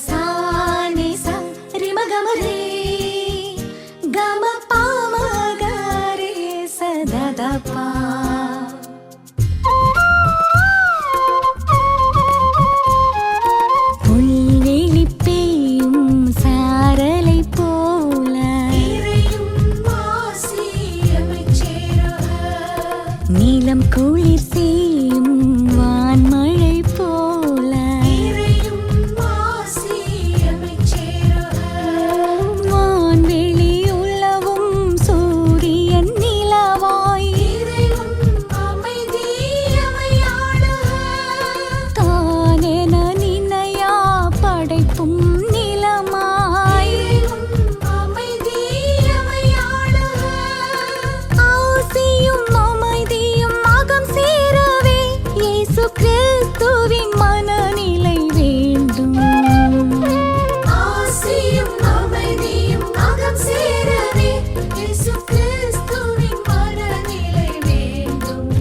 sa ni sa ri ma ga ma re ga ma pa ma ga re sa da da pa. புல்வெளி பெய்யும் சாரலை போல நீலம் குளிர் செய்யும் வான்மழை போல வான்வெளி உலவும் சூரியன் நிலவாய் தானென நினையா படைப்பும் நிலமாய் ஆசியும் அமைதியும் அகம் சேரவே இயேசு கிறிஸ்துவின் மனநிலை வேண்டும். ஆசியும் அமைதியும் அகம் சேரவே இயேசு கிறிஸ்துவின் மனநிலை வேண்டும்.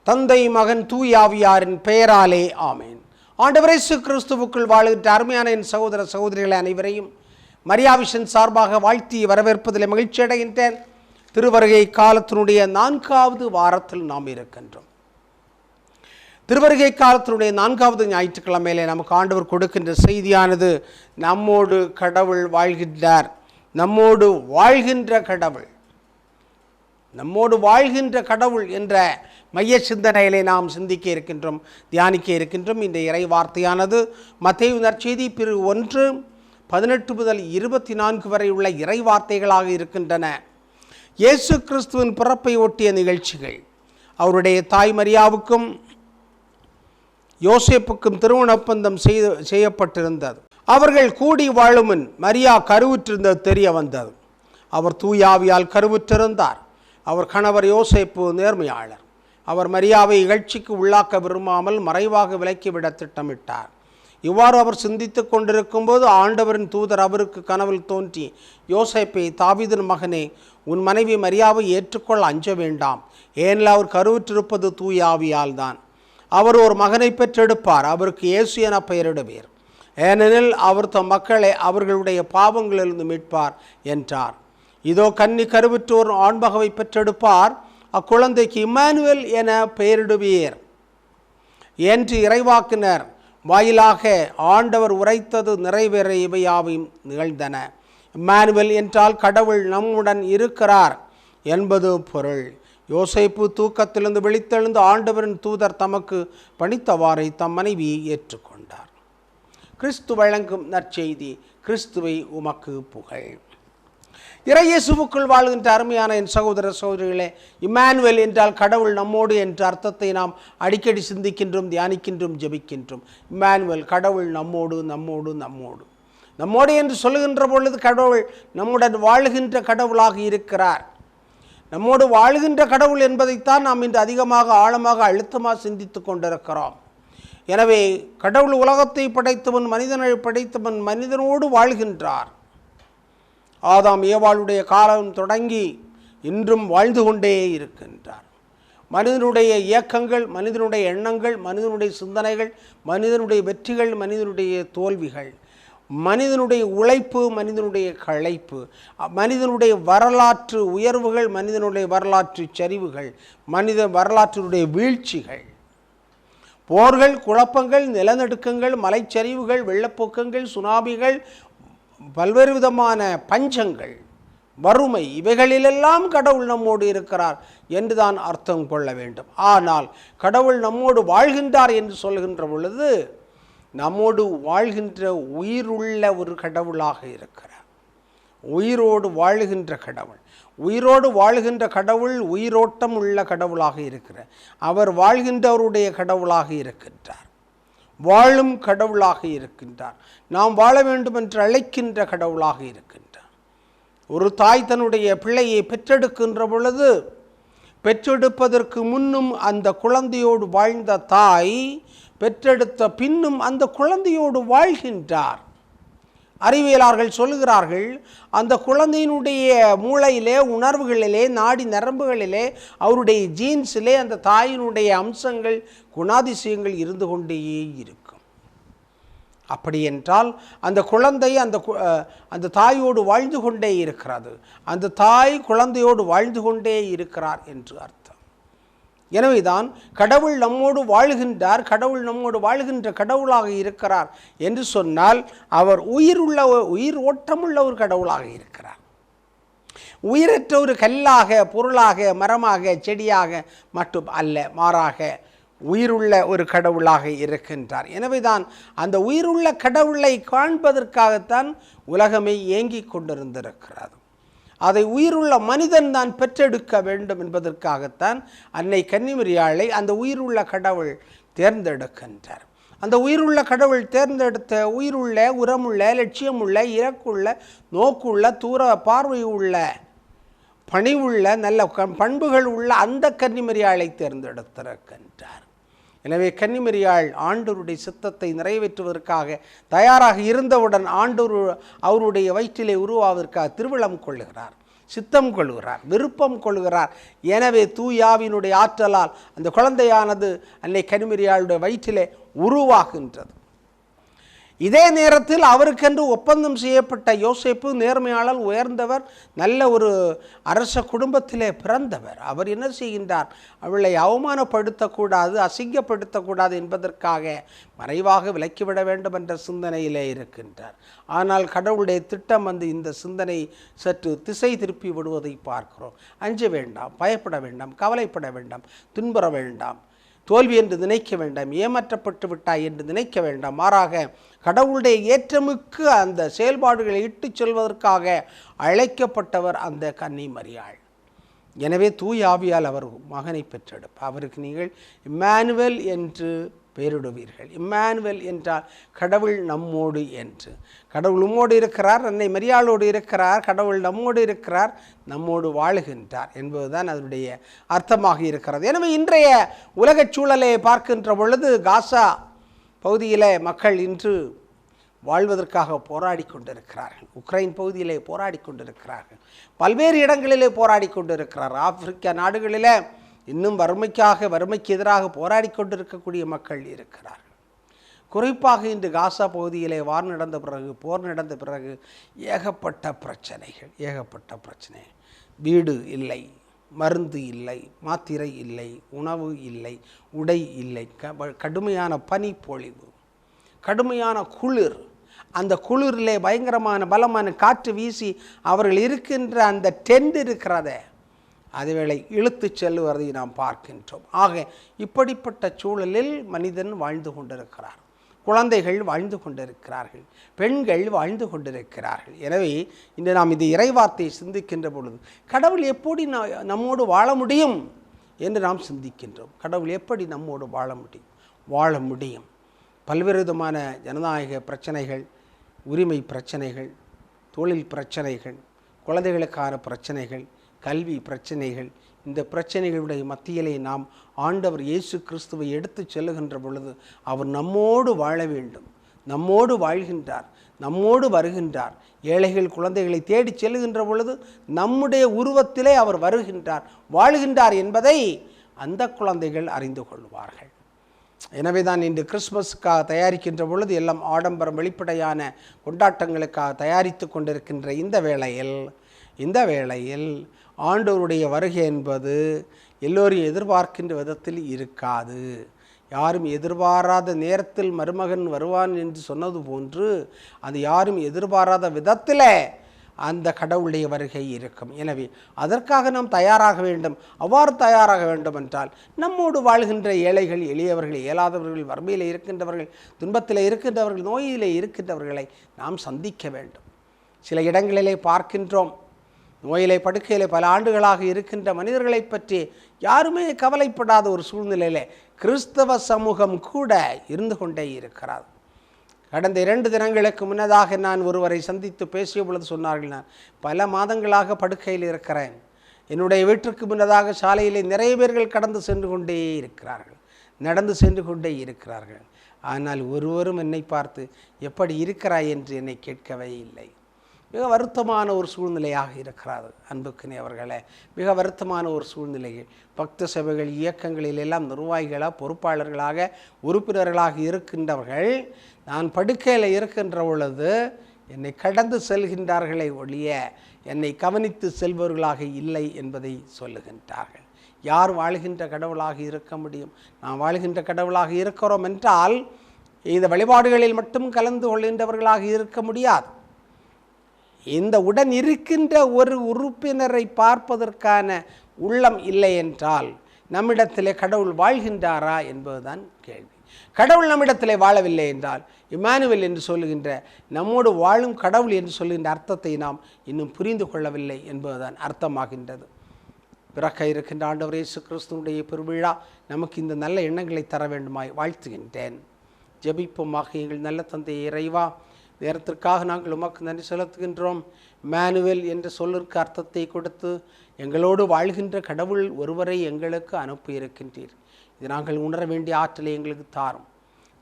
தந்தை மகன் தூயாவியாரின் பெயராலே ஆமேன். ஆண்டவர் இயேசு கிறிஸ்துவுக்குள் வாழுகின்ற அருமையான என் சகோதர சகோதரிகள் அனைவரையும் மரியாவிஷன் சார்பாக வாழ்த்தி வரவேற்பதில் மகிழ்ச்சி அடைகின்றேன். திருவருகை காலத்தினுடைய 4வது வாரத்தில் நாம் இருக்கின்றோம். திருவருகை காலத்தினுடைய 4வது ஞாயிற்றுக்கிழமையிலே நமக்கு ஆண்டவர் கொடுக்கின்ற செய்தியானது நம்மோடு கடவுள் வாழ்கின்றார், நம்மோடு வாழ்கின்ற கடவுள், நம்மோடு வாழ்கின்ற கடவுள் என்ற மைய சிந்தனையிலே நாம் சிந்திக்க இருக்கின்றோம், தியானிக்க இருக்கின்றோம். இந்த இறை வார்த்தையானது மத்தேயு நற்செய்தி பிரிவு 1:18 முதல் 24 வரை உள்ள இறை வார்த்தைகளாக இருக்கின்றன. இயேசு கிறிஸ்துவின் பிறப்பை ஒட்டிய நிகழ்ச்சிகள், அவருடைய தாய் மரியாவுக்கும் யோசேப்புக்கும் திருமண ஒப்பந்தம் செய்யப்பட்டிருந்தது. அவர்கள் கூடி வாழுமுன் மரியா கருவுற்றிருந்தது தெரிய வந்தது. அவர் தூயாவியால் கருவுற்றிருந்தார். அவர் கணவர் யோசேப்பு நேர்மையாளர். அவர் மரியாவை இகழ்ச்சிக்கு உள்ளாக்க விரும்பாமல் மறைவாக விலக்கிவிட திட்டமிட்டார். இவ்வாறு அவர் சிந்தித்து கொண்டிருக்கும் போது ஆண்டவரின் தூதர் அவருக்கு கனவில் தோன்றி, யோசேப்பே, தாவீதின் மகனே, உன் மனைவி மரியாவை ஏற்றுக்கொள்ள அஞ்ச வேண்டாம். ஏனெனில் அவர் கருவுற்றிருப்பது தூயாவியால் தான். அவர் ஒரு மகனை பெற்றெடுப்பார், அவருக்கு இயேசு என பெயரிடுவீர். ஏனெனில் அவர் தம் மக்களை அவர்களுடைய பாவங்களிலிருந்து மீட்பார் என்றார். இதோ கன்னி கருவுற்று ஒரு ஆண்மகவை பெற்றெடுப்பார், அக்குழந்தைக்கு இம்மானுவேல் என பெயரிடுவீர் என்று இறைவாக்கினர் வாயிலாக ஆண்டவர் உரைத்தது நிறைவேற இவையாவையும் நிகழ்ந்தன. இம்மானுவேல் என்றால் கடவுள் நம்முடன் இருக்கிறார் என்பது பொருள். யோசேப்பு தூக்கத்திலிருந்து விழித்தெழுந்து ஆண்டவரின் தூதர் தமக்கு பணித்தவாறை தம் மனைவியை ஏற்றுக்கொண்டார். கிறிஸ்து வழங்கும் நற்செய்தி. கிறிஸ்துவை உமக்கு புகழ். இறையேசுவுக்குள் வாழ்கின்ற அருமையான என் சகோதர சகோதரிகளே, இம்மானுவேல் என்றால் கடவுள் நம்மோடு என்ற அர்த்தத்தை நாம் அடிக்கடி சிந்திக்கின்றோம், தியானிக்கின்றோம், ஜெபிக்கின்றோம். இம்மானுவேல், கடவுள் நம்மோடு நம்மோடு நம்மோடு நம்மோடு என்று சொல்லுகின்ற பொழுது கடவுள் நம்முடன் வாழ்கின்ற கடவுளாக இருக்கிறார். நம்மோடு வாழ்கின்ற கடவுள் என்பதைத்தான் நாம் இன்று அதிகமாக ஆழமாக அழுத்தமாக சிந்தித்து கொண்டிருக்கிறோம். எனவே கடவுள் உலகத்தை படைத்தவன், மனிதனை படைத்தவன், மனிதனோடு வாழ்கின்றார். ஆதாம் ஏவாளுடைய காலம் தொடங்கி இன்றும் வாழ்ந்து கொண்டே இருக்கின்றார். மனிதனுடைய இயக்கங்கள், மனிதனுடைய எண்ணங்கள், மனிதனுடைய சிந்தனைகள், மனிதனுடைய வெற்றிகள், மனிதனுடைய தோல்விகள், மனிதனுடைய உழைப்பு, மனிதனுடைய களைப்பு, மனிதனுடைய வரலாற்று உயர்வுகள், மனிதனுடைய வரலாற்று சரிவுகள், மனித வரலாற்றினுடைய வீழ்ச்சிகள், போர்கள், குழப்பங்கள், நிலநடுக்கங்கள், மலைச்சரிவுகள், வெள்ளப்போக்கங்கள், சுனாமிகள், பல்வேறு விதமான பஞ்சங்கள், வறுமை, இவைகளிலெல்லாம் கடவுள் நம்மோடு இருக்கிறார் என்றுதான் அர்த்தம் கொள்ள வேண்டும். ஆனால் கடவுள் நம்மோடு வாழ்கின்றார் என்று சொல்கின்ற பொழுது நம்மோடு வாழ்கின்ற உயிருள்ள ஒரு கடவுளாக இருக்கிறார். உயிரோடு வாழுகின்ற கடவுள், உயிரோடு வாழ்கின்ற கடவுள், உயிரோட்டம் உள்ள கடவுளாக இருக்கிறார். அவர் வாழ்கின்றவருடைய கடவுளாக இருக்கின்றார், வாழும் கடவுளாக இருக்கின்றார். நாம் வாழ வேண்டும் என்று அழைக்கின்ற கடவுளாக இருக்கின்றார். ஒரு தாய் தன்னுடைய பிள்ளையை பெற்றெடுக்கின்ற பொழுது பெற்றெடுப்பதற்கு முன்னும் அந்த குழந்தையோடு வாழ்ந்த தாய் பெற்றெடுத்த பின்னும் அந்த குழந்தையோடு வாழ்கின்றார். அறிவியலாளர்கள் சொல்லுகிறார்கள், அந்த குழந்தையினுடைய மூளையிலே, உணர்வுகளிலே, நாடி நரம்புகளிலே, அவருடைய ஜீன்ஸிலே அந்த தாயினுடைய அம்சங்கள், குணாதிசயங்கள் இருந்து கொண்டே இருக்கும். அப்படி என்றால் அந்த குழந்தை அந்த தாயோடு வாழ்ந்து கொண்டே இருக்கிறது, அந்த தாய் குழந்தையோடு வாழ்ந்து கொண்டே இருக்கிறார் என்று அர்த்தம். எனவேதான் கடவுள் நம்மோடு வாழ்கின்றார், கடவுள் நம்மோடு வாழ்கின்ற கடவுளாக இருக்கிறார் என்று சொன்னால் அவர் உயிர் ஓட்டமுள்ள ஒரு கடவுளாக இருக்கிறார். உயிரற்ற ஒரு கல்லாக, பொருளாக, மரமாக, செடியாக மட்டும் அல்ல, மாறாக உயிருள்ள ஒரு கடவுளாக இருக்கின்றார். எனவேதான் அந்த உயிருள்ள கடவுளை காண்பதற்காகத்தான் உலகமே ஏங்கிக் கொண்டிருந்திருக்கிறது. அதை உயிருள்ள மனிதன் தான் பெற்றெடுக்க வேண்டும் என்பதற்காகத்தான் அன்னை கன்னிமரியாளை அந்த உயிருள்ள கடவுள் தேர்ந்தெடுக்கின்றார். அந்த உயிருள்ள கடவுள் தேர்ந்தெடுத்த உயிருள்ள, உரமுள்ள, லட்சியமுள்ள, இறக்குள்ள, நோக்குள்ள, தூர பார்வை உள்ள, பணிவுள்ள, நல்ல பண்புகள் உள்ள அந்த கன்னிமரியாளை தேர்ந்தெடுத்திருக்கின்றார். எனவே கன்னிமரியாள் ஆண்டவருடைய சித்தத்தை நிறைவேற்றுவதற்காக தயாராக இருந்தவுடன் ஆண்டவர் அவருடைய வயிற்றிலே உருவாவதற்காக திருவிழம் கொள்ளுகிறார், சித்தம் கொள்கிறார், விருப்பம் கொள்கிறார். எனவே தூயாவினுடைய ஆற்றலால் அந்த குழந்தையானது அன்னை கன்னிமரியாளுடைய வயிற்றிலே உருவாகின்றது. இதே நேரத்தில் அவருக்கென்று ஒப்பந்தம் செய்யப்பட்ட யோசேப்பு நேர்மையாளர், உயர்ந்தவர், நல்ல ஒரு அரச குடும்பத்திலே பிறந்தவர். அவர் என்ன செய்கின்றார்? அவளை அவமானப்படுத்தக்கூடாது, அசிங்கப்படுத்தக்கூடாது என்பதற்காக மறைவாக விலக்கிவிட வேண்டும் என்ற சிந்தனையிலே இருக்கின்றார். ஆனால் கடவுளுடைய திட்டம் இந்த சிந்தனை சற்று திசை திருப்பி விடுவதை பார்க்கிறோம். அஞ்ச வேண்டாம், பயப்பட வேண்டாம், கவலைப்பட வேண்டாம், துன்புற வேண்டாம், தோல்வி என்று நினைக்க வேண்டாம், ஏமாற்றப்பட்டு விட்டாய் என்று நினைக்க வேண்டாம். மாறாக கடவுளுடைய ஏற்றமுக்கு அந்த செயல்பாடுகளை இட்டு செல்வதற்காக அழைக்கப்பட்டவர் அந்த கன்னிமரியாள். எனவே தூய ஆவியால் அவர் மகனை பெற்றெடுப்பார். அவருக்கு நீங்கள் இம்மானுவேல் என்று பெயரிடுவீர்கள். இம்மானுவேல் என்றால் கடவுள் நம்மோடு என்று. கடவுள் உம்மோடு இருக்கிறார், அன்னை மரியாளோடு இருக்கிறார், கடவுள் நம்மோடு இருக்கிறார், நம்மோடு வாழுகின்றார் என்பதுதான் அதனுடைய அர்த்தமாக இருக்கிறது. எனவே இன்றைய உலகச் சூழலை பார்க்கின்ற பொழுது காசா பகுதியில் மக்கள் இன்று வாழ்வதற்காக போராடி கொண்டிருக்கிறார்கள். உக்ரைன் பகுதியிலே போராடி கொண்டிருக்கிறார்கள், பல்வேறு இடங்களிலே போராடி கொண்டிருக்கிறார். ஆப்பிரிக்கா நாடுகளில் இன்னும் வறுமைக்கு எதிராக போராடி கொண்டிருக்கக்கூடிய மக்கள் இருக்கிறார்கள். குறிப்பாக இன்று காசா பகுதியிலே போர் நடந்த பிறகு ஏகப்பட்ட பிரச்சனை. வீடு இல்லை, மருந்து இல்லை, மாத்திரை இல்லை, உணவு இல்லை, உடை இல்லை, கடுமையான பனிப்பொழிவு, கடுமையான குளிர். அந்த குளிரிலே பயங்கரமான பலமான காற்று வீசி அவர்கள் இருக்கின்ற அந்த டென்ட் இருக்கிறதே அதுவேளை இழுத்து செல்லுவதை நாம் பார்க்கின்றோம். ஆக இப்படிப்பட்ட சூழலில் மனிதன் வாழ்ந்து கொண்டிருக்கிறார், குழந்தைகள் வாழ்ந்து கொண்டிருக்கிறார்கள், பெண்கள் வாழ்ந்து கொண்டிருக்கிறார்கள். எனவே இன்று நாம் இந்த இறைவார்த்தையை சிந்திக்கின்ற பொழுது கடவுள் எப்படி நம்மோடு வாழ முடியும் என்று நாம் சிந்திக்கின்றோம். கடவுள் எப்படி நம்மோடு வாழ முடியும்? பல்வேறு விதமான ஜனநாயக பிரச்சனைகள், உரிமை பிரச்சனைகள், தொழில் பிரச்சனைகள், குழந்தைகளுக்கான பிரச்சனைகள், கல்வி பிரச்சனைகள், இந்த பிரச்சனைகளுடைய மத்தியிலே நாம் ஆண்டவர் இயேசு கிறிஸ்துவை எடுத்து செல்லுகின்ற பொழுது அவர் நம்மோடு வாழ வேண்டும், நம்மோடு வாழ்கின்றார், நம்மோடு வருகின்றார். ஏழைகள் குழந்தைகளை தேடி செல்லுகின்ற பொழுது நம்முடைய உருவத்திலே அவர் வருகின்றார், வாழுகின்றார் என்பதை அந்த குழந்தைகள் அறிந்து கொள்வார்கள். எனவே தான் இன்று கிறிஸ்மஸுக்காக தயாரிக்கின்ற பொழுது எல்லாம் ஆடம்பரம் வெளிப்படையான கொண்டாட்டங்களுக்காக தயாரித்து கொண்டிருக்கின்ற இந்த வேளையில் ஆண்டவருடைய வருகை என்பது எல்லோரும் எதிர்பார்க்கின்ற விதத்தில் இருக்காது. யாரும் எதிர்பாராத நேரத்தில் மருமகன் வருவான் என்று சொன்னது போன்று அது யாரும் எதிர்பாராத விதத்தில் அந்த கடவுளுடைய வருகை இருக்கும். எனவே அதற்காக நாம் தயாராக வேண்டும். அவ்வாறு தயாராக வேண்டும் என்றால் நம்மோடு வாழ்கின்ற ஏழைகள், எளியவர்கள், இயலாதவர்கள், வறுமையில் இருக்கின்றவர்கள், துன்பத்தில் இருக்கின்றவர்கள், நோயிலே இருக்கின்றவர்களை நாம் சந்திக்க வேண்டும். சில இடங்களிலே பார்க்கின்றோம், நோயிலே படுக்கையிலே பல ஆண்டுகளாக இருக்கின்ற மனிதர்களை பற்றி யாருமே கவலைப்படாத ஒரு சூழ்நிலையிலே கிறிஸ்தவ சமூகம் கூட இருந்து கொண்டே இருக்கிறது. கடந்த 2 தினங்களுக்கு முன்னதாக நான் ஒருவரை சந்தித்து பேசிய பொழுது சொன்னார்கள், நான் பல மாதங்களாக படுக்கையில் இருக்கிறேன். என்னுடைய வீட்டிற்கு முன்னதாக சாலையிலே நிறைய பேர்கள் கடந்து சென்று கொண்டே இருக்கிறார்கள், நடந்து சென்று கொண்டே இருக்கிறார்கள். ஆனால் ஒருவரும் என்னை பார்த்து எப்படி இருக்கிறாய் என்று என்னை கேட்கவே இல்லை. மிக வருத்தமான ஒரு சூழ்நிலையாக இருக்கிறது அன்புக்குனே அவர்களே. மிக வருத்தமான ஒரு சூழ்நிலையில் பக்த சபைகள் இயக்கங்களில் எல்லாம் நிர்வாகிகளாக, பொறுப்பாளர்களாக, உறுப்பினர்களாக இருக்கின்றவர்கள் நான் படுக்கையில் இருக்கின்ற பொழுது என்னை கடந்து செல்கின்றார்களே ஒழிய என்னை கவனித்து செல்பவர்களாக இல்லை என்பதை சொல்லுகின்றார்கள். யார் வாழ்கின்ற கடவுளாக இருக்க முடியும்? நாம் வாழ்கின்ற கடவுளாக இருக்கிறோம் என்றால் இந்த வழிபாடுகளில் மட்டும் கலந்து கொள்கின்றவர்களாக இருக்க முடியாது. இந்த உடன் இருக்கின்ற ஒரு உறுப்பினரை பார்ப்பதற்கான உள்ளம் இல்லை என்றால் நம்மிடத்திலே கடவுள் வாழ்கின்றாரா என்பதுதான் கேள்வி. கடவுள் நம்மிடத்திலே வாழவில்லை என்றால் இம்மானுவேல் என்று சொல்லுகின்ற நம்மோடு வாழும் கடவுள் என்று சொல்லுகின்ற அர்த்தத்தை நாம் இன்னும் புரிந்து கொள்ளவில்லை என்பதுதான் அர்த்தமாகின்றது. பிறக்க இருக்கின்ற ஆண்டவர் இயேசு கிறிஸ்துவுடைய பெருவிழா நமக்கு இந்த நல்ல எண்ணங்களை தர வேண்டுமாய் வாழ்த்துகின்றேன். ஜெபிப்போமாக. எங்கள் நல்ல தந்தை இறைவா, நேரத்திற்காக நாங்கள் உமக்கு நன்றி செலுத்துகின்றோம். இம்மானுவேல் என்ற சொல்லிற்கு அர்த்தத்தை கொடுத்து எங்களோடு வாழ்கின்ற கடவுள் ஒருவரை எங்களுக்கு அனுப்பியிருக்கின்றீர். இது நாங்கள் உணர வேண்டிய ஆற்றலை எங்களுக்கு தாரும்.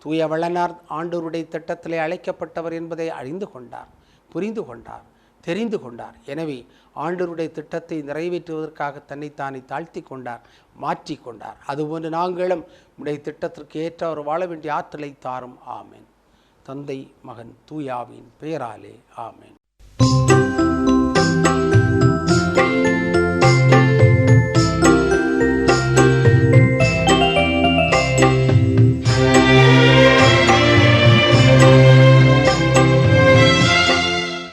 தூய வளனார் ஆண்டவருடைய திட்டத்திலே அழைக்கப்பட்டவர் என்பதை அறிந்து கொண்டார், புரிந்து கொண்டார், தெரிந்து கொண்டார். எனவே ஆண்டவருடைய திட்டத்தை நிறைவேற்றுவதற்காக தன்னைத்தானே தாழ்த்தி கொண்டார், மாற்றி கொண்டார். அதுபோன்று நாங்களும் உடைய திட்டத்திற்கு ஏற்ற ஒரு வாழ வேண்டிய ஆற்றலை தாரும். ஆமேன். தந்தை, மகன், தூயாவின் பெயராலே ஆமேன்.